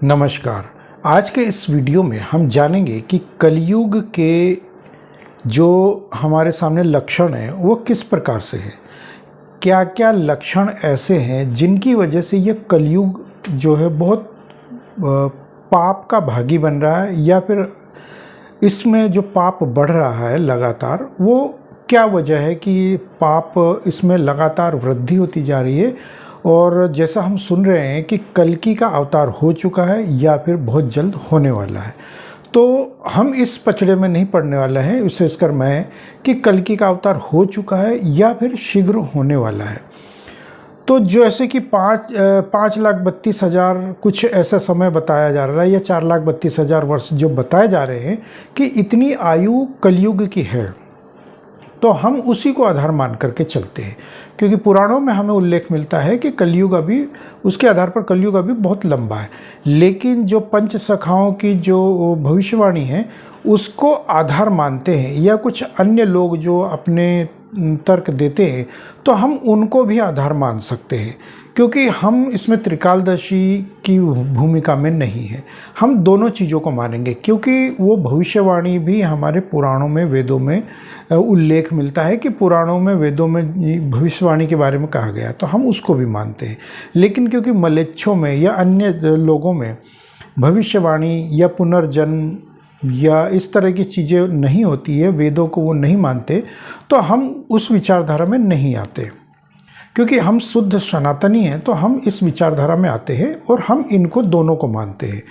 नमस्कार। आज के इस वीडियो में हम जानेंगे कि कलयुग के जो हमारे सामने लक्षण हैं वो किस प्रकार से हैं। क्या क्या लक्षण ऐसे हैं जिनकी वजह से ये कलयुग जो है बहुत पाप का भागी बन रहा है, या फिर इसमें जो पाप बढ़ रहा है लगातार, वो क्या वजह है कि ये पाप इसमें लगातार वृद्धि होती जा रही है। और जैसा हम सुन रहे हैं कि कल्कि का अवतार हो चुका है या फिर बहुत जल्द होने वाला है, तो हम इस पचड़े में नहीं पड़ने वाला है, विशेषकर मैं, कि कल्कि का अवतार हो चुका है या फिर शीघ्र होने वाला है। तो जैसे कि 5,32,000 कुछ ऐसा समय बताया जा रहा है, या 4,32,000 वर्ष जो बताए जा रहे हैं कि इतनी आयु कलयुग की है, तो हम उसी को आधार मान करके चलते हैं, क्योंकि पुराणों में हमें उल्लेख मिलता है कि कलयुग अभी, उसके आधार पर कलयुग अभी बहुत लंबा है। लेकिन जो पंच सखाओं की जो भविष्यवाणी है उसको आधार मानते हैं, या कुछ अन्य लोग जो अपने तर्क देते हैं तो हम उनको भी आधार मान सकते हैं, क्योंकि हम इसमें त्रिकालदर्शी की भूमिका में नहीं है। हम दोनों चीज़ों को मानेंगे, क्योंकि वो भविष्यवाणी भी हमारे पुराणों में, वेदों में उल्लेख मिलता है कि पुराणों में, वेदों में भविष्यवाणी के बारे में कहा गया, तो हम उसको भी मानते हैं। लेकिन क्योंकि मलेच्छों में या अन्य लोगों में भविष्यवाणी या पुनर्जन्म या इस तरह की चीज़ें नहीं होती है, वेदों को वो नहीं मानते, तो हम उस विचारधारा में नहीं आते। क्योंकि हम शुद्ध सनातनी हैं तो हम इस विचारधारा में आते हैं और हम इनको दोनों को मानते हैं।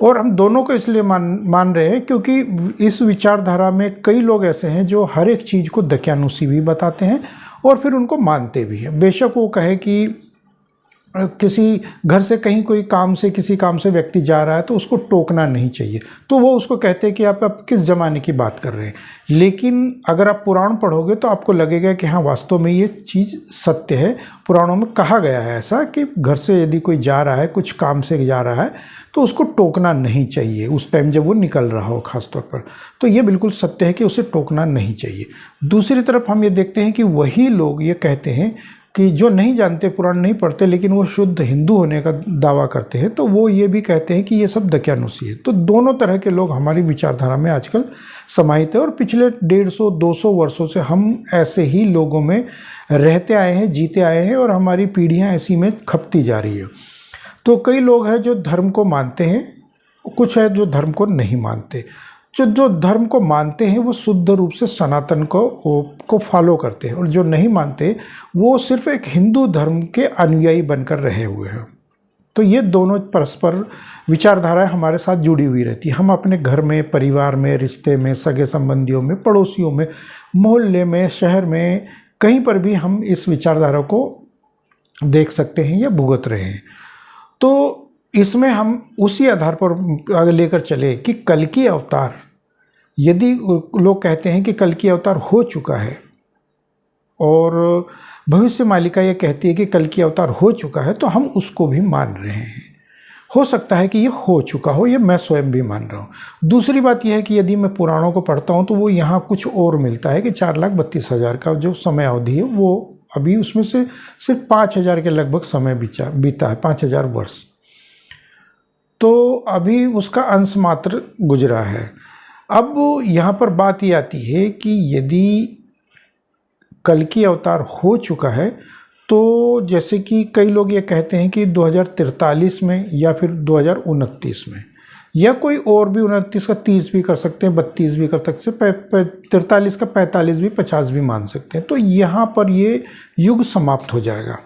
और हम दोनों को इसलिए मान रहे हैं क्योंकि इस विचारधारा में कई लोग ऐसे हैं जो हर एक चीज़ को दक्यानुसी भी बताते हैं और फिर उनको मानते भी हैं। बेशक वो कहे कि किसी घर से कहीं कोई काम से, किसी काम से व्यक्ति जा रहा है तो उसको टोकना नहीं चाहिए, तो वो उसको कहते हैं कि आप किस ज़माने की बात कर रहे हैं। लेकिन अगर आप पुराण पढ़ोगे तो आपको लगेगा कि हाँ, वास्तव में ये चीज़ सत्य है। पुराणों में कहा गया है ऐसा कि घर से यदि कोई जा रहा है, कुछ काम से जा रहा है, तो उसको टोकना नहीं चाहिए उस टाइम जब वो निकल रहा हो खास तौर पर। तो ये बिल्कुल सत्य है कि उसे टोकना नहीं चाहिए। दूसरी तरफ हम ये देखते हैं कि वही लोग ये कहते हैं कि जो नहीं जानते, पुराण नहीं पढ़ते, लेकिन वो शुद्ध हिंदू होने का दावा करते हैं, तो वो ये भी कहते हैं कि ये सब दक्यानुसी है। तो दोनों तरह के लोग हमारी विचारधारा में आजकल समाहित है, और पिछले 150-200 वर्षों से हम ऐसे ही लोगों में रहते आए हैं, जीते आए हैं, और हमारी पीढ़ियाँ ऐसी में खपती जा रही है। तो कई लोग हैं जो धर्म को मानते हैं, कुछ है जो धर्म को नहीं मानते। जो धर्म को मानते हैं वो शुद्ध रूप से सनातन को फॉलो करते हैं, और जो नहीं मानते वो सिर्फ एक हिंदू धर्म के अनुयायी बनकर रहे हुए हैं। तो ये दोनों परस्पर विचारधाराएं हमारे साथ जुड़ी हुई रहती है। हम अपने घर में, परिवार में, रिश्ते में, सगे संबंधियों में, पड़ोसियों में, मोहल्ले में, शहर में, कहीं पर भी हम इस विचारधारा को देख सकते हैं या भुगत रहे हैं। तो इसमें हम उसी आधार पर आगे लेकर चले कि कल्कि अवतार, यदि लोग कहते हैं कि कल्कि अवतार हो चुका है, और भविष्य मालिका ये कहती है कि कल्कि अवतार हो चुका है, तो हम उसको भी मान रहे हैं। हो सकता है कि ये हो चुका हो, ये मैं स्वयं भी मान रहा हूँ। दूसरी बात यह है कि यदि मैं पुराणों को पढ़ता हूँ तो वो यहाँ कुछ और मिलता है कि 4,32,000 का जो समय अवधि है, वो अभी उसमें से सिर्फ 5,000 के लगभग समय बीता है, 5,000 वर्ष। तो अभी उसका अंश मात्र गुजरा है। अब यहाँ पर बात ये आती है कि यदि कल्कि अवतार हो चुका है, तो जैसे कि कई लोग ये कहते हैं कि 2043 में या फिर 2029 में, या कोई और भी 29 का 30 भी कर सकते हैं, 32 भी कर सकते हैं, 43 का 45 भी, 50 भी मान सकते हैं। तो यहाँ पर ये युग समाप्त हो जाएगा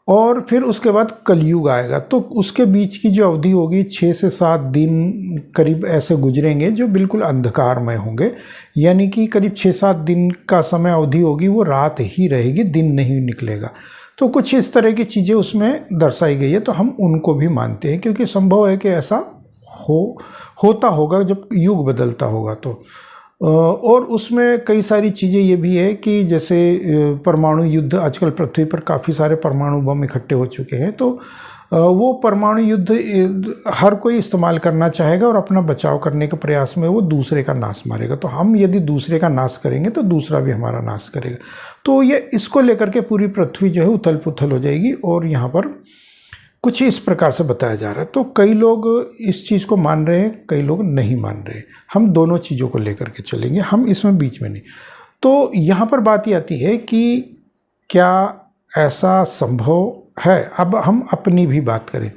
और फिर उसके बाद कलयुग आएगा। तो उसके बीच की जो अवधि होगी, 6 से 7 दिन करीब ऐसे गुजरेंगे जो बिल्कुल अंधकारमय होंगे, यानी कि करीब 6-7 दिन का समय अवधि होगी, वो रात ही रहेगी, दिन नहीं निकलेगा। तो कुछ इस तरह की चीज़ें उसमें दर्शाई गई है, तो हम उनको भी मानते हैं, क्योंकि संभव है कि ऐसा होता होगा जब युग बदलता होगा। तो और उसमें कई सारी चीज़ें ये भी है कि जैसे परमाणु युद्ध, आजकल पृथ्वी पर काफ़ी सारे परमाणु बम इकट्ठे हो चुके हैं, तो वो परमाणु युद्ध हर कोई इस्तेमाल करना चाहेगा और अपना बचाव करने के प्रयास में वो दूसरे का नाश मारेगा। तो हम यदि दूसरे का नाश करेंगे तो दूसरा भी हमारा नाश करेगा। तो ये इसको लेकर के पूरी पृथ्वी जो है उथल पुथल हो जाएगी, और यहाँ पर कुछ इस प्रकार से बताया जा रहा है। तो कई लोग इस चीज़ को मान रहे हैं, कई लोग नहीं मान रहे। हम दोनों चीज़ों को लेकर के चलेंगे, हम इसमें बीच में नहीं। तो यहाँ पर बात ये आती है कि क्या ऐसा संभव है। अब हम अपनी भी बात करें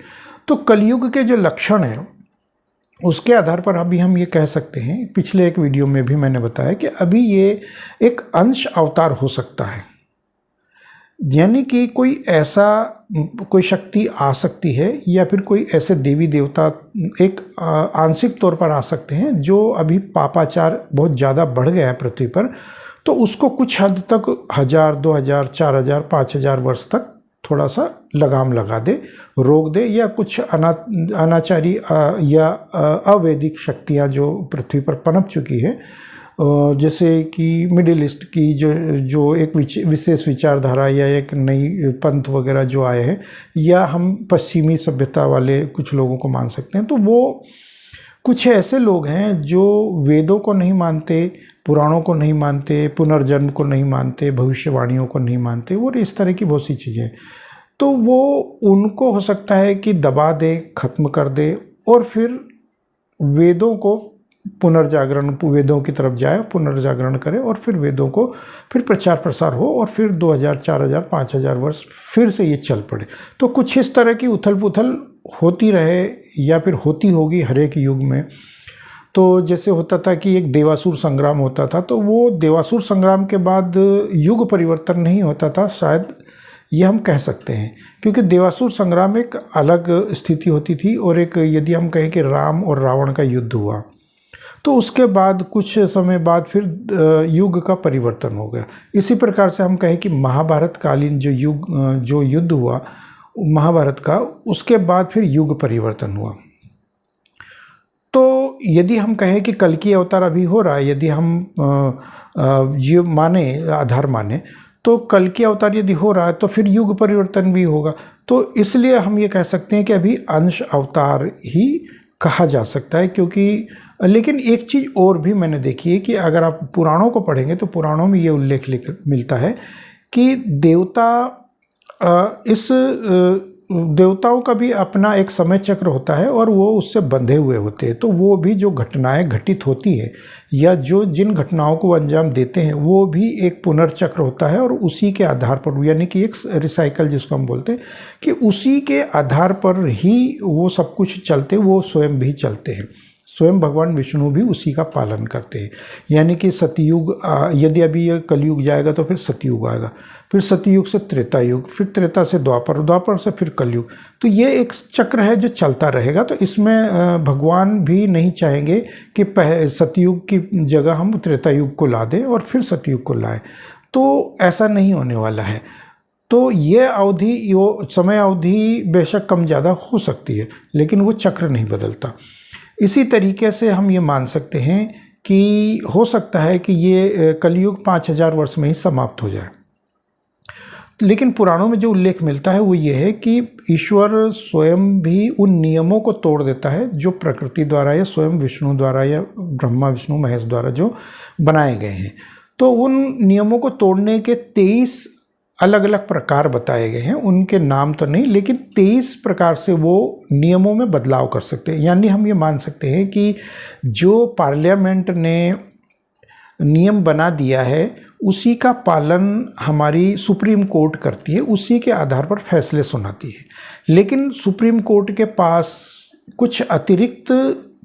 तो कलयुग के जो लक्षण हैं उसके आधार पर अभी हम ये कह सकते हैं, पिछले एक वीडियो में भी मैंने बताया कि अभी ये एक अंश अवतार हो सकता है। यानी कि कोई ऐसा कोई शक्ति आ सकती है या फिर कोई ऐसे देवी देवता एक आंशिक तौर पर आ सकते हैं जो अभी पापाचार बहुत ज़्यादा बढ़ गया है पृथ्वी पर, तो उसको कुछ हद तक 1000, 2000, 4000, 5000 वर्ष तक थोड़ा सा लगाम लगा दे, रोक दे, या कुछ अनाचारी या अवैदिक शक्तियाँ जो पृथ्वी पर पनप चुकी है, जैसे कि मिडिल ईस्ट की जो एक विशेष विचारधारा या एक नई पंथ वगैरह जो आए हैं, या हम पश्चिमी सभ्यता वाले कुछ लोगों को मान सकते हैं। तो वो कुछ ऐसे लोग हैं जो वेदों को नहीं मानते, पुराणों को नहीं मानते, पुनर्जन्म को नहीं मानते, भविष्यवाणियों को नहीं मानते, और इस तरह की बहुत सी चीज़ें। तो वो उनको हो सकता है कि दबा दे, ख़त्म कर दे, और फिर वेदों को पुनर्जागरण, वेदों की तरफ जाए, पुनर्जागरण करे, और फिर वेदों को फिर प्रचार प्रसार हो, और फिर 2000, 4000, 5000 वर्ष फिर से ये चल पड़े। तो कुछ इस तरह की उथल पुथल होती रहे या फिर होती होगी हर एक युग में। तो जैसे होता था कि एक देवासुर संग्राम होता था, तो वो देवासुर संग्राम के बाद युग परिवर्तन नहीं होता था, शायद ये हम कह सकते हैं, क्योंकि देवासुर संग्राम एक अलग स्थिति होती थी, और एक यदि हम कहें कि राम और रावण का युद्ध हुआ, तो उसके बाद कुछ समय बाद फिर युग का परिवर्तन हो गया। इसी प्रकार से हम कहें कि महाभारत कालीन जो युद्ध हुआ महाभारत का, उसके बाद फिर युग परिवर्तन हुआ। तो यदि हम कहें कि कल्कि अवतार अभी हो रहा है, यदि हम ये माने, आधार माने, तो कल्कि अवतार यदि हो रहा है तो फिर युग परिवर्तन भी होगा। तो इसलिए हम ये कह सकते हैं कि अभी अंश अवतार ही कहा जा सकता है। क्योंकि लेकिन एक चीज़ और भी मैंने देखी है कि अगर आप पुराणों को पढ़ेंगे तो पुराणों में ये उल्लेख मिलता है कि देवताओं का भी अपना एक समय चक्र होता है, और वो उससे बंधे हुए होते हैं। तो वो भी जो घटनाएं घटित होती है या जिन घटनाओं को अंजाम देते हैं, वो भी एक पुनर्चक्र होता है, और उसी के आधार पर, यानी कि एक रिसाइकल जिसको हम बोलते हैं, कि उसी के आधार पर ही वो सब कुछ चलते, वो स्वयं भी चलते हैं। स्वयं भगवान विष्णु भी उसी का पालन करते हैं। यानी कि सतयुग, यदि अभी ये कलयुग जाएगा तो फिर सतयुग आएगा, फिर सतयुग से त्रेता युग, फिर त्रेता से द्वापर, द्वापर से फिर कलयुग। तो ये एक चक्र है जो चलता रहेगा। तो इसमें भगवान भी नहीं चाहेंगे कि सतयुग की जगह हम त्रेता युग को ला दें और फिर सतयुग को लाएं। तो ऐसा नहीं होने वाला है। तो ये अवधि, वो समय अवधि बेशक कम ज़्यादा हो सकती है, लेकिन वो चक्र नहीं बदलता। इसी तरीके से हम ये मान सकते हैं कि हो सकता है कि ये कलयुग 5000 वर्ष में ही समाप्त हो जाए। लेकिन पुराणों में जो उल्लेख मिलता है वो ये है कि ईश्वर स्वयं भी उन नियमों को तोड़ देता है जो प्रकृति द्वारा या स्वयं विष्णु द्वारा या ब्रह्मा विष्णु महेश द्वारा जो बनाए गए हैं। तो उन नियमों को तोड़ने के 23 अलग अलग प्रकार बताए गए हैं। उनके नाम तो नहीं, लेकिन 23 प्रकार से वो नियमों में बदलाव कर सकते हैं। यानी हम ये मान सकते हैं कि जो पार्लियामेंट ने नियम बना दिया है उसी का पालन हमारी सुप्रीम कोर्ट करती है, उसी के आधार पर फैसले सुनाती है। लेकिन सुप्रीम कोर्ट के पास कुछ अतिरिक्त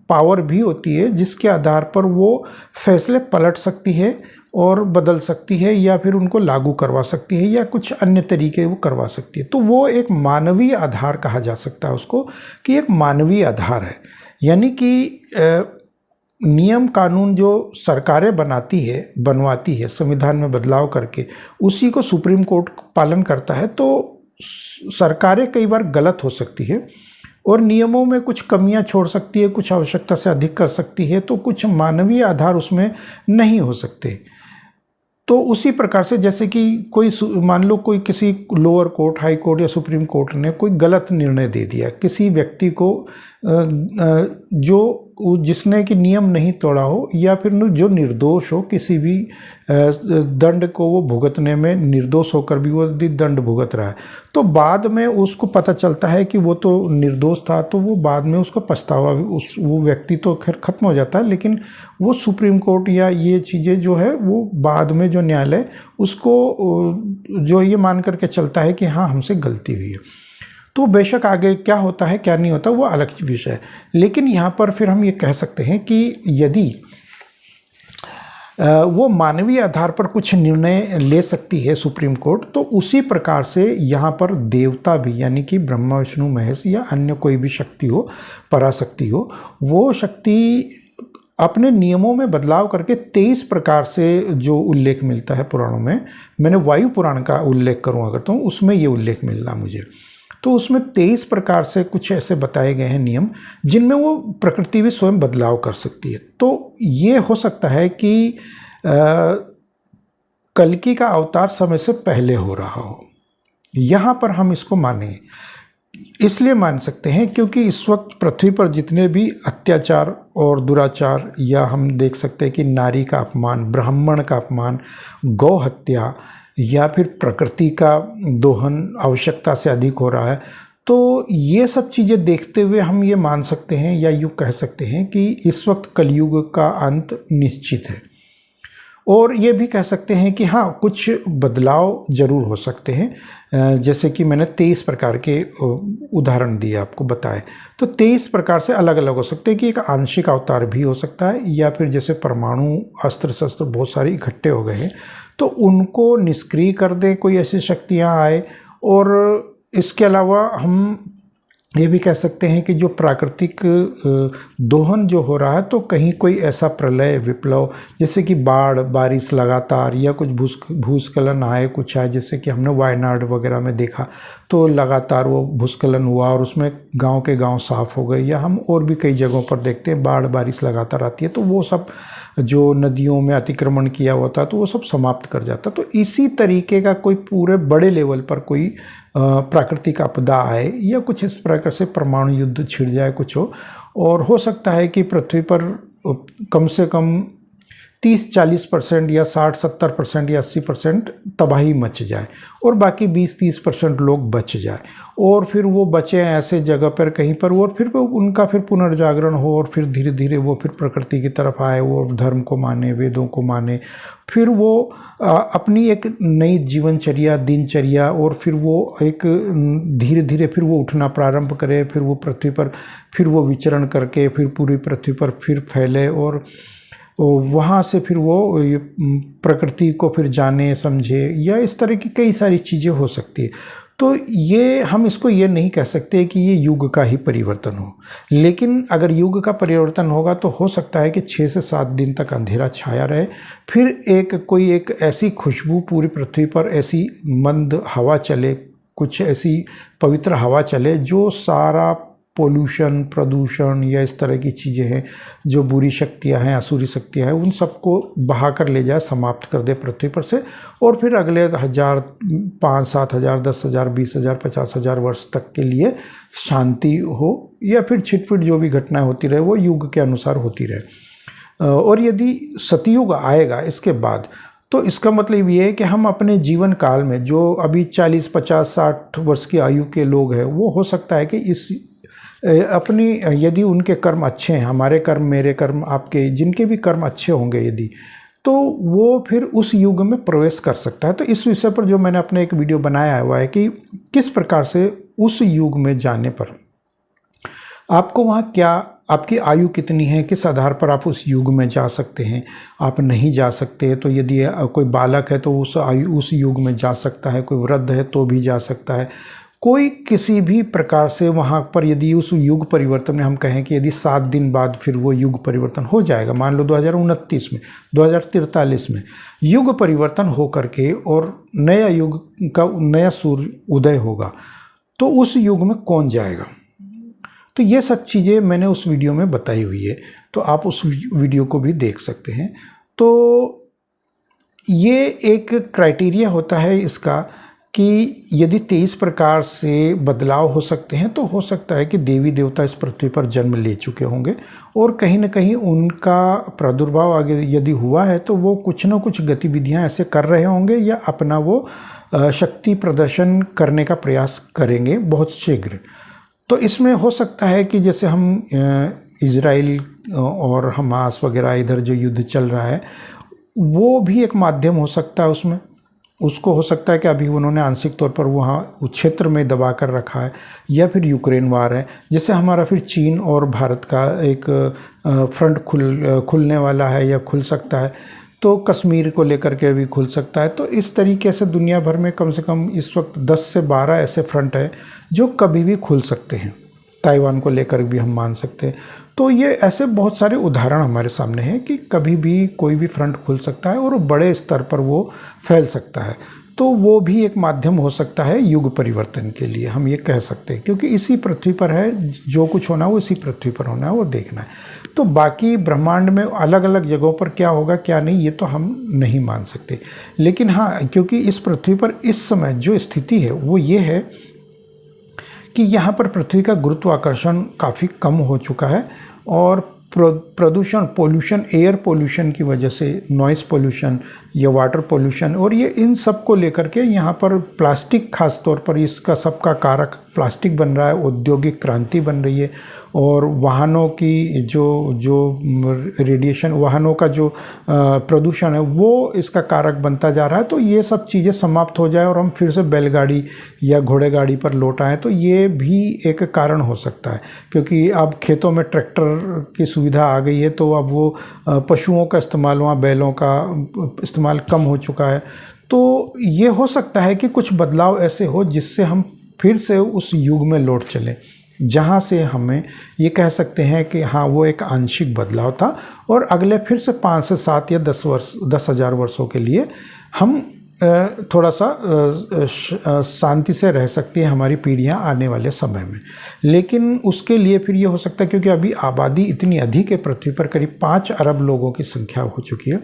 पावर भी होती है जिसके आधार पर वो फैसले पलट सकती है और बदल सकती है, या फिर उनको लागू करवा सकती है, या कुछ अन्य तरीके वो करवा सकती है। तो वो एक मानवीय आधार कहा जा सकता है उसको, कि एक मानवीय आधार है। यानी कि नियम कानून जो सरकारें बनवाती है संविधान में बदलाव करके, उसी को सुप्रीम कोर्ट पालन करता है। तो सरकारें कई बार गलत हो सकती है और नियमों में कुछ कमियां छोड़ सकती है, कुछ आवश्यकता से अधिक कर सकती है, तो कुछ मानवीय आधार उसमें नहीं हो सकते। तो उसी प्रकार से जैसे कि कोई मान लो कोई किसी लोअर कोर्ट, हाई कोर्ट या सुप्रीम कोर्ट ने कोई गलत निर्णय दे दिया, किसी व्यक्ति को जिसने कि नियम नहीं तोड़ा हो या फिर जो निर्दोष हो, किसी भी दंड को वो भुगतने में निर्दोष होकर भी वो दंड भुगत रहा है, तो बाद में उसको पता चलता है कि वो तो निर्दोष था, तो वो बाद में उसको पछतावा भी वो व्यक्ति तो खैर खत्म हो जाता है, लेकिन वो सुप्रीम कोर्ट या ये चीज़ें जो है वो बाद में जो न्यायालय उसको जो ये मान करके चलता है कि हाँ हमसे गलती हुई है। तो बेशक आगे क्या होता है क्या नहीं होता वो अलग विषय है, लेकिन यहाँ पर फिर हम ये कह सकते हैं कि यदि वो मानवीय आधार पर कुछ निर्णय ले सकती है सुप्रीम कोर्ट, तो उसी प्रकार से यहाँ पर देवता भी, यानी कि ब्रह्मा विष्णु महेश या अन्य कोई भी शक्ति हो, पराशक्ति हो, वो शक्ति अपने नियमों में बदलाव करके 23 प्रकार से जो उल्लेख मिलता है पुराणों में, मैंने वायु पुराण का उल्लेख करूँ अगर तो उसमें ये उल्लेख मिल रहा मुझे, तो उसमें 23 प्रकार से कुछ ऐसे बताए गए हैं नियम जिनमें वो प्रकृति भी स्वयं बदलाव कर सकती है। तो ये हो सकता है कि कल्कि का अवतार समय से पहले हो रहा हो, यहाँ पर हम इसको माने, इसलिए मान सकते हैं क्योंकि इस वक्त पृथ्वी पर जितने भी अत्याचार और दुराचार, या हम देख सकते हैं कि नारी का अपमान, ब्राह्मण का अपमान, गौ हत्या या फिर प्रकृति का दोहन आवश्यकता से अधिक हो रहा है, तो ये सब चीज़ें देखते हुए हम ये मान सकते हैं या यूँ कह सकते हैं कि इस वक्त कलयुग का अंत निश्चित है। और ये भी कह सकते हैं कि हाँ कुछ बदलाव जरूर हो सकते हैं, जैसे कि मैंने 23 प्रकार के उदाहरण दिए आपको बताए, तो 23 प्रकार से अलग अलग हो सकते हैं कि एक आंशिक अवतार भी हो सकता है, या फिर जैसे परमाणु अस्त्र शस्त्र बहुत सारे इकट्ठे हो गए हैं तो उनको निष्क्रिय कर दें, कोई ऐसी शक्तियाँ आए। और इसके अलावा हम ये भी कह सकते हैं कि जो प्राकृतिक दोहन जो हो रहा है, तो कहीं कोई ऐसा प्रलय विप्लव, जैसे कि बाढ़ बारिश लगातार, या कुछ भूस्खलन आए, कुछ आए, जैसे कि हमने वायनाड वगैरह में देखा, तो लगातार वो भूस्खलन हुआ और उसमें गांव के गांव साफ हो गए, या हम और भी कई जगहों पर देखते हैं बाढ़ बारिश लगातार आती है, तो वो सब जो नदियों में अतिक्रमण किया होता तो वो सब समाप्त कर जाता। तो इसी तरीके का कोई पूरे बड़े लेवल पर कोई प्राकृतिक आपदा आए, या कुछ इस प्रकार से परमाणु युद्ध छिड़ जाए कुछ हो, और हो सकता है कि पृथ्वी पर कम से कम 30-40% या 60-70% या 80% तबाही मच जाए और बाकी 20-30% लोग बच जाए, और फिर वो बचे ऐसे जगह पर कहीं पर, और फिर उनका फिर पुनर्जागरण हो, और फिर धीरे धीरे वो फिर प्रकृति की तरफ आए, वो धर्म को माने, वेदों को माने, फिर वो अपनी एक नई जीवनचर्या दिनचर्या, और फिर वो एक धीरे धीरे फिर वो उठना प्रारंभ करे, फिर वो पृथ्वी पर फिर वो विचरण करके फिर पूरी पृथ्वी पर फिर फैले, और वहाँ से फिर वो प्रकृति को फिर जाने समझे, या इस तरह की कई सारी चीज़ें हो सकती है। तो ये हम इसको ये नहीं कह सकते कि ये युग का ही परिवर्तन हो, लेकिन अगर युग का परिवर्तन होगा तो हो सकता है कि 6 से 7 दिन तक अंधेरा छाया रहे, फिर कोई एक ऐसी खुशबू पूरी पृथ्वी पर, ऐसी मंद हवा चले, कुछ ऐसी पवित्र हवा चले जो सारा पोल्यूशन, प्रदूषण या इस तरह की चीज़ें हैं, जो बुरी शक्तियां हैं, असुरी शक्तियां हैं, उन सबको बहा कर ले जाए, समाप्त कर दे पृथ्वी पर से, और फिर अगले 1000, 5-7 हज़ार, 10 हज़ार, 20 हज़ार, 50 हज़ार वर्ष तक के लिए शांति हो, या फिर छिटपिट जो भी घटनाएं होती रहे वो युग के अनुसार होती रहे। और यदि सतयुग आएगा इसके बाद, तो इसका मतलब ये है कि हम अपने जीवन काल में जो अभी 40, 50, 60 वर्ष की आयु के लोग हैं, वो हो सकता है कि इस अपनी, यदि उनके कर्म अच्छे हैं, हमारे कर्म, मेरे कर्म, आपके, जिनके भी कर्म अच्छे होंगे यदि, तो वो फिर उस युग में प्रवेश कर सकता है। तो इस विषय पर जो मैंने अपने एक वीडियो बनाया हुआ है कि किस प्रकार से उस युग में जाने पर आपको वहाँ क्या, आपकी आयु कितनी है, किस आधार पर आप उस युग में जा सकते हैं, आप नहीं जा सकते तो यदि कोई बालक है तो उस युग में जा सकता है, कोई वृद्ध है तो भी जा सकता है, कोई किसी भी प्रकार से वहाँ पर, यदि उस युग परिवर्तन में हम कहें कि यदि 7 दिन बाद फिर वो युग परिवर्तन हो जाएगा, मान लो 2029 में, 2043 में युग परिवर्तन हो करके और नया युग का नया सूर्य उदय होगा, तो उस युग में कौन जाएगा। तो ये सब चीज़ें मैंने उस वीडियो में बताई हुई है, तो आप उस वीडियो को भी देख सकते हैं। तो ये एक क्राइटेरिया होता है इसका कि यदि 23 प्रकार से बदलाव हो सकते हैं तो हो सकता है कि देवी देवता इस पृथ्वी पर जन्म ले चुके होंगे और कहीं ना कहीं उनका प्रादुर्भाव आगे यदि हुआ है तो वो कुछ ना कुछ गतिविधियां ऐसे कर रहे होंगे या अपना वो शक्ति प्रदर्शन करने का प्रयास करेंगे बहुत शीघ्र। तो इसमें हो सकता है कि जैसे हम इजराइल और हमास वगैरह इधर जो युद्ध चल रहा है वो भी एक माध्यम हो सकता है उसमें। उसको हो सकता है कि अभी उन्होंने आंशिक तौर पर वहाँ उस क्षेत्र में दबा कर रखा है, या फिर यूक्रेन वार है, जैसे हमारा फिर चीन और भारत का एक फ्रंट खुलने वाला है या खुल सकता है, तो कश्मीर को लेकर के भी खुल सकता है। तो इस तरीके से दुनिया भर में कम से कम इस वक्त 10 से 12 ऐसे फ्रंट हैं जो कभी भी खुल सकते हैं। ताइवान को लेकर भी हम मान सकते हैं। तो ये ऐसे बहुत सारे उदाहरण हमारे सामने हैं कि कभी भी कोई भी फ्रंट खुल सकता है और बड़े स्तर पर वो फैल सकता है। तो वो भी एक माध्यम हो सकता है युग परिवर्तन के लिए, हम ये कह सकते हैं, क्योंकि इसी पृथ्वी पर है, जो कुछ होना है वो इसी पृथ्वी पर होना है, वो देखना है। तो बाकी ब्रह्मांड में अलग अलग जगहों पर क्या होगा क्या नहीं ये तो हम नहीं मान सकते। लेकिन हाँ, क्योंकि इस पृथ्वी पर इस समय जो स्थिति है वो ये है कि यहाँ पर पृथ्वी का गुरुत्वाकर्षण काफ़ी कम हो चुका है और प्रदूषण, पोल्यूशन, एयर पोल्यूशन की वजह से, नॉइस पोल्यूशन या वाटर पोल्यूशन, और ये इन सब को लेकर के यहाँ पर प्लास्टिक खास तौर पर इसका सबका कारक प्लास्टिक बन रहा है। औद्योगिक क्रांति बन रही है और वाहनों की जो रेडिएशन, वाहनों का जो प्रदूषण है वो इसका कारक बनता जा रहा है। तो ये सब चीज़ें समाप्त हो जाए और हम फिर से बैलगाड़ी या घोड़े गाड़ी पर लौट आएँ तो ये भी एक कारण हो सकता है, क्योंकि अब खेतों में ट्रैक्टर की सुविधा आ गई है तो अब वो पशुओं का इस्तेमाल, वहाँ बैलों का इस्तेमाल कम हो चुका है। तो ये हो सकता है कि कुछ बदलाव ऐसे हो जिससे हम फिर से उस युग में लौट चलें जहाँ से हमें ये कह सकते हैं कि हाँ वो एक आंशिक बदलाव था और अगले फिर से 5 से 7 या 10,000 वर्षों के लिए हम थोड़ा सा शांति से रह सकती हैं हमारी पीढ़ियाँ आने वाले समय में। लेकिन उसके लिए फिर ये हो सकता है, क्योंकि अभी आबादी इतनी अधिक है पृथ्वी पर, करीब 5 अरब लोगों की संख्या हो चुकी है,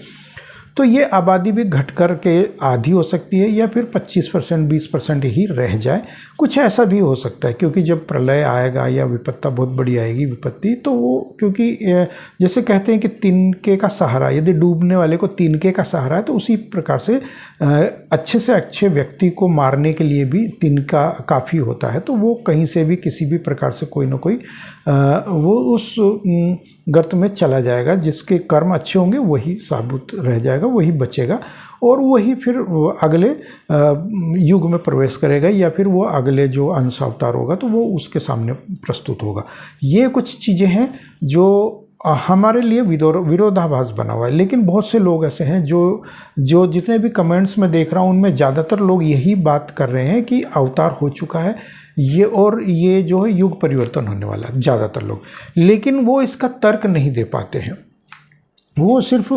तो ये आबादी भी घट कर के आधी हो सकती है या फिर 25%, 20% ही रह जाए। कुछ ऐसा भी हो सकता है, क्योंकि जब प्रलय आएगा या विपत्ता बहुत बड़ी आएगी विपत्ति, तो वो क्योंकि जैसे कहते हैं कि तिनके का सहारा, यदि डूबने वाले को तिनके का सहारा है, तो उसी प्रकार से अच्छे से अच्छे व्यक्ति को मारने के लिए भी तिनका काफ़ी होता है। तो वो कहीं से भी किसी भी प्रकार से कोई ना कोई वो उस गर्त में चला जाएगा। जिसके कर्म अच्छे होंगे वही साबुत रह जाएगा, वही बचेगा और वही फिर अगले युग में प्रवेश करेगा या फिर वो अगले जो अंश अवतार होगा तो वो उसके सामने प्रस्तुत होगा। ये कुछ चीज़ें हैं जो हमारे लिए विरोधाभास बना हुआ है। लेकिन बहुत से लोग ऐसे हैं जो जितने भी कमेंट्स में देख रहा हूँ उनमें ज़्यादातर लोग यही बात कर रहे हैं कि अवतार हो चुका है ये, और ये जो है युग परिवर्तन होने वाला है, ज़्यादातर लोग। लेकिन वो इसका तर्क नहीं दे पाते हैं। वो सिर्फ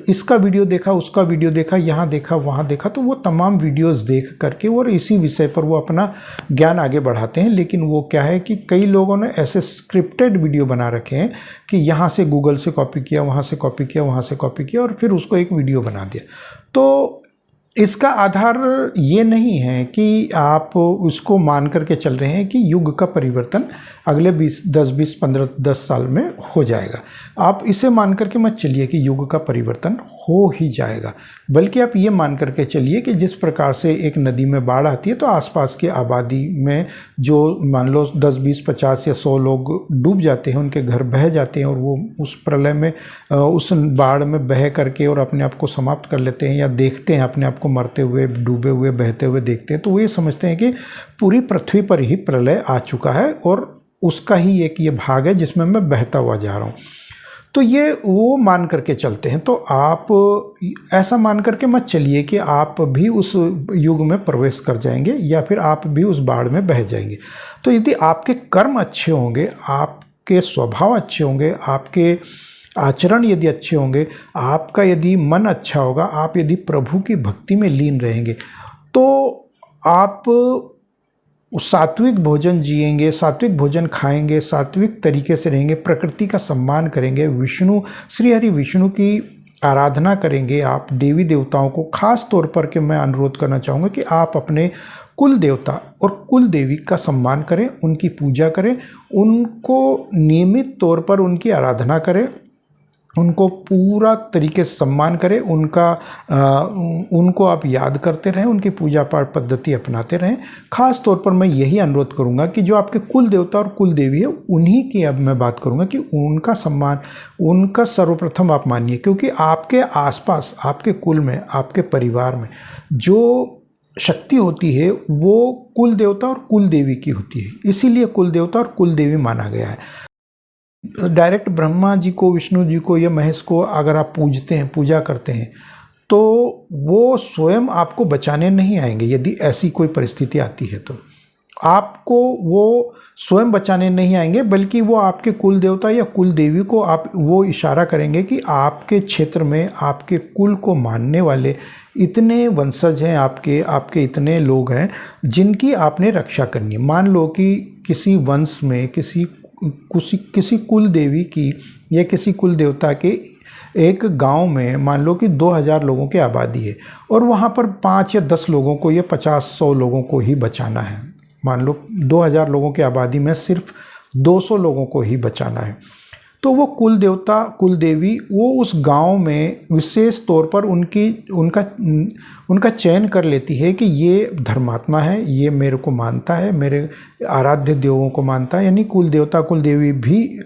इसका वीडियो देखा, उसका वीडियो देखा, यहाँ देखा, वहाँ देखा, तो वो तमाम वीडियोस देख करके और इसी विषय पर वो अपना ज्ञान आगे बढ़ाते हैं। लेकिन वो क्या है कि कई लोगों ने ऐसे स्क्रिप्टेड वीडियो बना रखे हैं कि यहाँ से गूगल से कॉपी किया, वहाँ से कॉपी किया, वहाँ से कॉपी किया और फिर उसको एक वीडियो बना दिया। तो इसका आधार ये नहीं है कि आप उसको मान करके चल रहे हैं कि युग का परिवर्तन अगले 10 साल में हो जाएगा। आप इसे मान करके मत चलिए कि युग का परिवर्तन हो ही जाएगा, बल्कि आप ये मान करके चलिए कि जिस प्रकार से एक नदी में बाढ़ आती है तो आसपास की आबादी में जो मान लो 10, 20, 50 या 100 लोग डूब जाते हैं, उनके घर बह जाते हैं और वो उस प्रलय में, उस बाढ़ में बह करके और अपने आप को समाप्त कर लेते हैं या देखते हैं अपने आप को मरते हुए, डूबे हुए, बहते हुए देखते हैं, तो वो ये समझते हैं कि पूरी पृथ्वी पर ही प्रलय आ चुका है और उसका ही एक ये भाग है जिसमें मैं बहता हुआ जा रहा हूँ। तो ये वो मान करके चलते हैं। तो आप ऐसा मान करके मत चलिए कि आप भी उस युग में प्रवेश कर जाएंगे या फिर आप भी उस बाढ़ में बह जाएंगे। तो यदि आपके कर्म अच्छे होंगे, आपके स्वभाव अच्छे होंगे, आपके आचरण यदि अच्छे होंगे, आपका यदि मन अच्छा होगा, आप यदि प्रभु की भक्ति में लीन रहेंगे, तो आप सात्विक भोजन जिएंगे, सात्विक भोजन खाएंगे, सात्विक तरीके से रहेंगे, प्रकृति का सम्मान करेंगे, श्री हरि विष्णु की आराधना करेंगे आप देवी देवताओं को, खास तौर पर कि मैं अनुरोध करना चाहूँगा कि आप अपने कुल देवता और कुल देवी का सम्मान करें, उनकी पूजा करें, उनको नियमित तौर पर उनकी आराधना करें, उनको पूरा तरीके से सम्मान करें, उनको आप याद करते रहें, उनकी पूजा पाठ पद्धति अपनाते रहें। खास तौर पर मैं यही अनुरोध करूंगा कि जो आपके कुल देवता और कुल देवी है, उन्हीं की अब मैं बात करूंगा कि उनका सम्मान, उनका सर्वप्रथम आप मानिए, क्योंकि आपके आसपास, आपके कुल में, आपके परिवार में जो शक्ति होती है वो कुल देवता और कुल देवी की होती है। इसीलिए कुल देवता और कुल देवी माना गया है। डायरेक्ट ब्रह्मा जी को, विष्णु जी को या महेश को अगर आप पूजते हैं, पूजा करते हैं, तो वो स्वयं आपको बचाने नहीं आएंगे। यदि ऐसी कोई परिस्थिति आती है तो आपको वो स्वयं बचाने नहीं आएंगे, बल्कि वो आपके कुल देवता या कुल देवी को आप वो इशारा करेंगे कि आपके क्षेत्र में आपके कुल को मानने वाले इतने वंशज हैं, आपके इतने लोग हैं जिनकी आपने रक्षा करनी है। मान लो कि किसी वंश में किसी कुल देवी की या किसी कुल देवता के एक गांव में मान लो कि 2000 लोगों की आबादी है और वहां पर 5 या 10 लोगों को या 50-100 लोगों को ही बचाना है। मान लो 2000 लोगों की आबादी में सिर्फ 200 लोगों को ही बचाना है, तो वो कुल देवता कुल देवी वो उस गांव में विशेष तौर पर उनका चयन कर लेती है कि ये धर्मात्मा है, ये मेरे को मानता है, मेरे आराध्य देवों को मानता है। यानी कुल देवता कुल देवी भी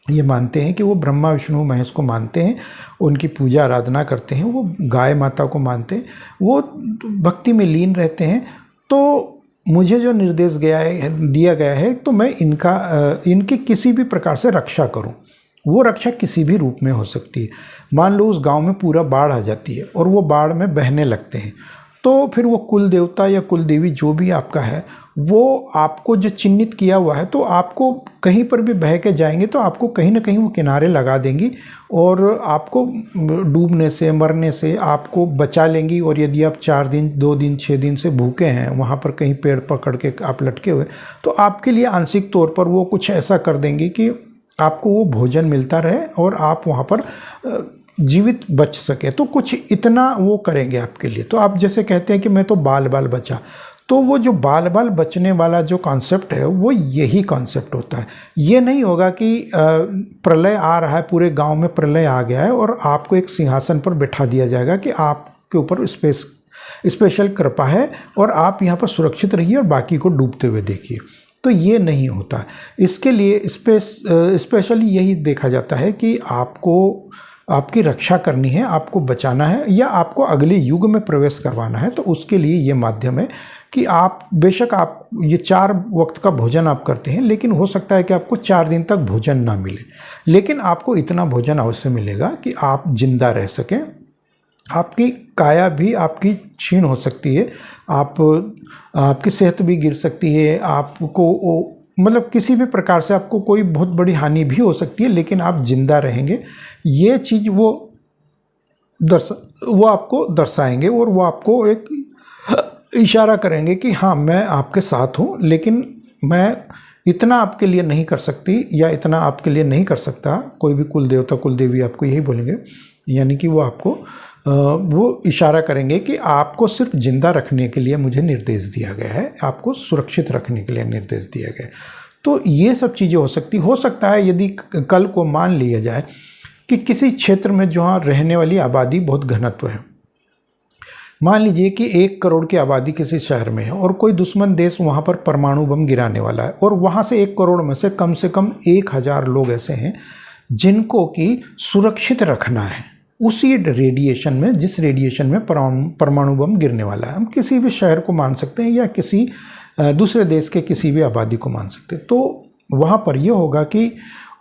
ये मानते हैं कि वो ब्रह्मा विष्णु महेश को मानते हैं, उनकी पूजा आराधना करते हैं, वो गाय माता को मानते हैं, वो भक्ति में लीन रहते हैं। तो मुझे जो निर्देश दिया गया है तो मैं इनकी किसी भी प्रकार से रक्षा करूं। वो रक्षा किसी भी रूप में हो सकती है। मान लो उस गांव में पूरा बाढ़ आ जाती है और वो बाढ़ में बहने लगते हैं, तो फिर वो कुल देवता या कुल देवी जो भी आपका है, वो आपको जो चिन्हित किया हुआ है, तो आपको कहीं पर भी बह के जाएंगे तो आपको कहीं ना कहीं वो किनारे लगा देंगी और आपको डूबने से, मरने से आपको बचा लेंगी। और यदि आप 4 दिन 2 दिन 6 दिन से भूखे हैं, वहाँ पर कहीं पेड़ पकड़ के आप लटके हुए, तो आपके लिए आंशिक तौर पर वो कुछ ऐसा कर देंगे कि आपको वो भोजन मिलता रहे और आप वहाँ पर जीवित बच सके। तो कुछ इतना वो करेंगे आपके लिए। तो आप जैसे कहते हैं कि मैं तो बाल बाल बचा, तो वो जो बाल बाल बचने वाला जो कॉन्सेप्ट है वो यही कॉन्सेप्ट होता है। ये नहीं होगा कि प्रलय आ रहा है, पूरे गांव में प्रलय आ गया है और आपको एक सिंहासन पर बैठा दिया जाएगा कि आपके ऊपर स्पेशल कृपा है और आप यहाँ पर सुरक्षित रहिए और बाकी को डूबते हुए देखिए। तो ये नहीं होता। इसके लिए स्पेशली यही देखा जाता है कि आपको आपकी रक्षा करनी है, आपको बचाना है या आपको अगले युग में प्रवेश करवाना है, तो उसके लिए ये माध्यम है कि आप बेशक आप ये 4 वक्त का भोजन आप करते हैं, लेकिन हो सकता है कि आपको 4 दिन तक भोजन ना मिले, लेकिन आपको इतना भोजन अवश्य मिलेगा कि आप जिंदा रह सकें। आपकी काया भी आपकी क्षीण हो सकती है, आपकी सेहत भी गिर सकती है, आपको मतलब किसी भी प्रकार से आपको कोई बहुत बड़ी हानि भी हो सकती है, लेकिन आप जिंदा रहेंगे। ये चीज़ वो आपको दर्शाएंगे और वो आपको एक इशारा करेंगे कि हाँ मैं आपके साथ हूँ, लेकिन मैं इतना आपके लिए नहीं कर सकती या इतना आपके लिए नहीं कर सकता। कोई भी कुल देवता कुल देवी आपको यही बोलेंगे, यानी कि वो आपको वो इशारा करेंगे कि आपको सिर्फ जिंदा रखने के लिए मुझे निर्देश दिया गया है, आपको सुरक्षित रखने के लिए निर्देश दिया गया है। तो ये सब चीज़ें हो सकता है यदि कल को मान लिया जाए कि किसी क्षेत्र में जहाँ रहने वाली आबादी बहुत घनत्व है, मान लीजिए कि 1 करोड़ की आबादी किसी शहर में है और कोई दुश्मन देश वहाँ पर परमाणु बम गिराने वाला है और वहाँ से 1 करोड़ में से कम 1000 लोग ऐसे हैं जिनको कि सुरक्षित रखना है उसी रेडिएशन में, जिस रेडिएशन में परमाणु बम गिरने वाला है। हम किसी भी शहर को मान सकते हैं या किसी दूसरे देश के किसी भी आबादी को मान सकते हैं। तो वहाँ पर यह होगा कि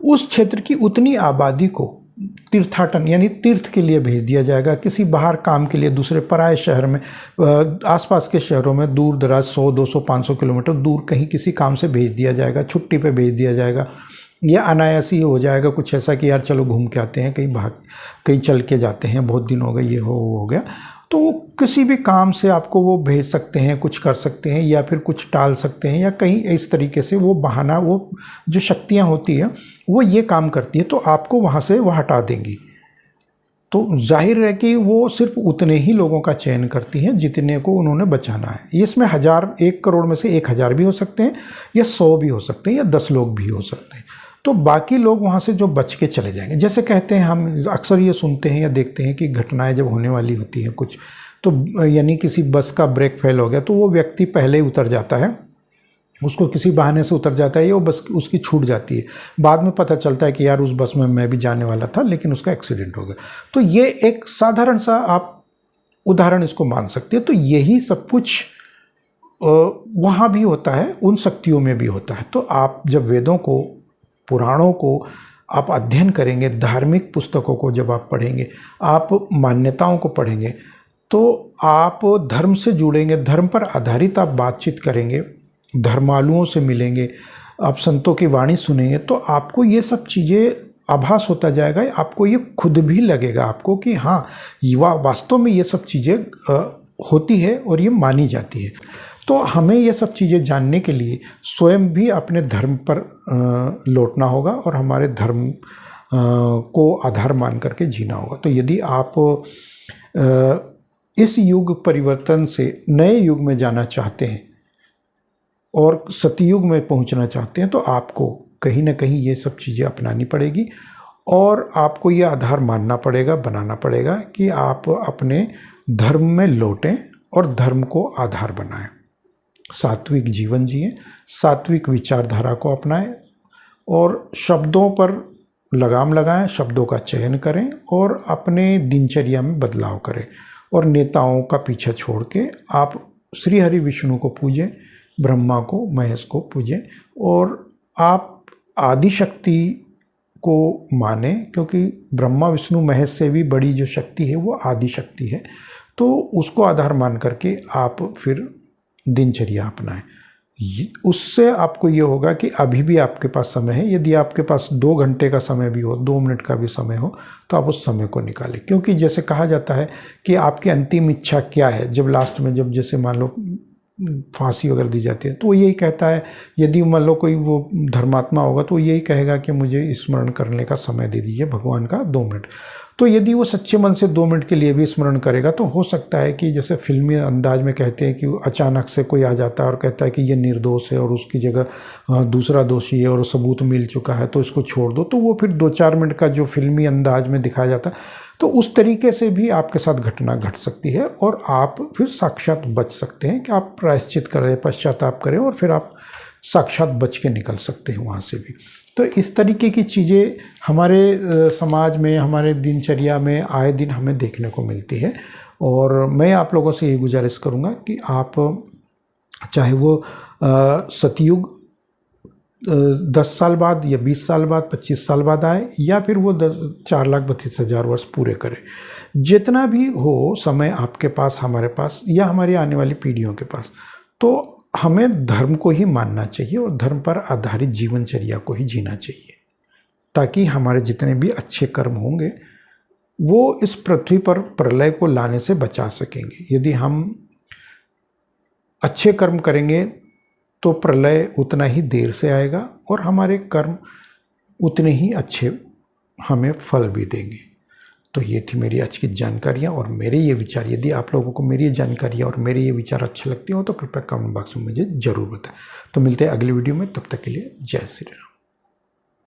उस क्षेत्र की उतनी आबादी को तीर्थाटन यानी तीर्थ के लिए भेज दिया जाएगा, किसी बाहर काम के लिए दूसरे पराये शहर में, आसपास के शहरों में दूर दराज 100, 200, 500 किलोमीटर दूर कहीं किसी काम से भेज दिया जाएगा, छुट्टी पे भेज दिया जाएगा, या अनायास ही हो जाएगा कुछ ऐसा कि यार चलो घूम के आते हैं, कहीं चल के जाते हैं, बहुत दिन हो गए, ये हो गया। तो किसी भी काम से आपको वो भेज सकते हैं, कुछ कर सकते हैं या फिर कुछ टाल सकते हैं या कहीं इस तरीके से वो बहाना, वो जो शक्तियाँ होती हैं वो ये काम करती है, तो आपको वहाँ से वो हटा देंगी। तो जाहिर है कि वो सिर्फ उतने ही लोगों का चयन करती हैं जितने को उन्होंने बचाना है। इसमें 1 करोड़ में से 1,000 भी हो सकते हैं, या 100 भी हो सकते हैं, या 10 लोग भी हो सकते हैं। तो बाकी लोग वहाँ से जो बच के चले जाएंगे, जैसे कहते हैं, हम अक्सर ये सुनते हैं या देखते हैं कि घटनाएं जब होने वाली होती हैं कुछ, तो यानी किसी बस का ब्रेक फेल हो गया तो वो व्यक्ति पहले ही उतर जाता है, उसको किसी बहाने से उतर जाता है, या वो बस उसकी छूट जाती है। बाद में पता चलता है कि यार उस बस में मैं भी जाने वाला था, लेकिन उसका एक्सीडेंट हो गया। तो ये एक साधारण सा आप उदाहरण इसको मान सकते हैं। तो यही सब कुछ वहाँ भी होता है, उन शक्तियों में भी होता है। तो आप जब वेदों को, पुराणों को आप अध्ययन करेंगे, धार्मिक पुस्तकों को जब आप पढ़ेंगे, आप मान्यताओं को पढ़ेंगे, तो आप धर्म से जुड़ेंगे, धर्म पर आधारित आप बातचीत करेंगे, धर्मालुओं से मिलेंगे, आप संतों की वाणी सुनेंगे, तो आपको ये सब चीज़ें आभास होता जाएगा। आपको ये खुद भी लगेगा आपको कि हाँ, वास्तव में ये सब चीज़ें होती है और ये मानी जाती है। तो हमें ये सब चीज़ें जानने के लिए स्वयं भी अपने धर्म पर लौटना होगा और हमारे धर्म को आधार मान करके जीना होगा। तो यदि आप इस युग परिवर्तन से नए युग में जाना चाहते हैं और सतयुग में पहुंचना चाहते हैं, तो आपको कहीं ना कहीं ये सब चीज़ें अपनानी पड़ेगी और आपको ये आधार मानना पड़ेगा, बनाना पड़ेगा कि आप अपने धर्म में लौटें और धर्म को आधार बनाएं, सात्विक जीवन जिएं, सात्विक विचारधारा को अपनाएं और शब्दों पर लगाम लगाएं, शब्दों का चयन करें और अपने दिनचर्या में बदलाव करें और नेताओं का पीछा छोड़ के आप श्री हरि विष्णु को पूजें, ब्रह्मा को, महेश को पूजें और आप आदि शक्ति को माने, क्योंकि ब्रह्मा विष्णु महेश से भी बड़ी जो शक्ति है वो आदि शक्ति है। तो उसको आधार मान करके आप फिर दिनचर्या अपनाएं। उससे आपको ये होगा कि अभी भी आपके पास समय है। यदि आपके पास 2 घंटे का समय भी हो, 2 मिनट का भी समय हो, तो आप उस समय को निकालें। क्योंकि जैसे कहा जाता है कि आपकी अंतिम इच्छा क्या है, जब लास्ट में जब जैसे मान लो फांसी वगैरह दी जाती है, तो वो यही कहता है, यदि मान लो कोई वो धर्मात्मा होगा तो यही कहेगा कि मुझे स्मरण करने का समय दे दीजिए भगवान का 2 मिनट। तो यदि वो सच्चे मन से 2 मिनट के लिए भी स्मरण करेगा तो हो सकता है कि जैसे फिल्मी अंदाज में कहते हैं कि अचानक से कोई आ जाता है और कहता है कि ये निर्दोष है और उसकी जगह दूसरा दोषी है और सबूत मिल चुका है तो इसको छोड़ दो, तो वो फिर 2-4 मिनट का जो फिल्मी अंदाज में दिखाया जाता है, तो उस तरीके से भी आपके साथ घटना घट सकती है और आप फिर साक्षात बच सकते हैं कि आप प्रायश्चित करें, पश्चाताप करें और फिर आप साक्षात बच के निकल सकते हैं वहाँ से भी। तो इस तरीके की चीज़ें हमारे समाज में, हमारे दिनचर्या में आए दिन हमें देखने को मिलती है और मैं आप लोगों से ये गुजारिश करूँगा कि आप चाहे वो सतयुग 10 साल बाद या 20 साल बाद, 25 साल बाद आए, या फिर वो 4,32,000 वर्ष पूरे करें, जितना भी हो समय आपके पास, हमारे पास या हमारी आने वाली पीढ़ियों के पास, तो हमें धर्म को ही मानना चाहिए और धर्म पर आधारित जीवनचर्या को ही जीना चाहिए, ताकि हमारे जितने भी अच्छे कर्म होंगे वो इस पृथ्वी पर प्रलय को लाने से बचा सकेंगे। यदि हम अच्छे कर्म करेंगे तो प्रलय उतना ही देर से आएगा और हमारे कर्म उतने ही अच्छे हमें फल भी देंगे। तो ये थी मेरी आज की जानकारियाँ और मेरे ये विचार। यदि आप लोगों को मेरी ये जानकारियाँ और मेरे ये विचार अच्छे लगते हो तो कृपया कमेंट बॉक्स में मुझे ज़रूर बताएं। तो मिलते हैं अगली वीडियो में, तब तक के लिए जय श्री राम।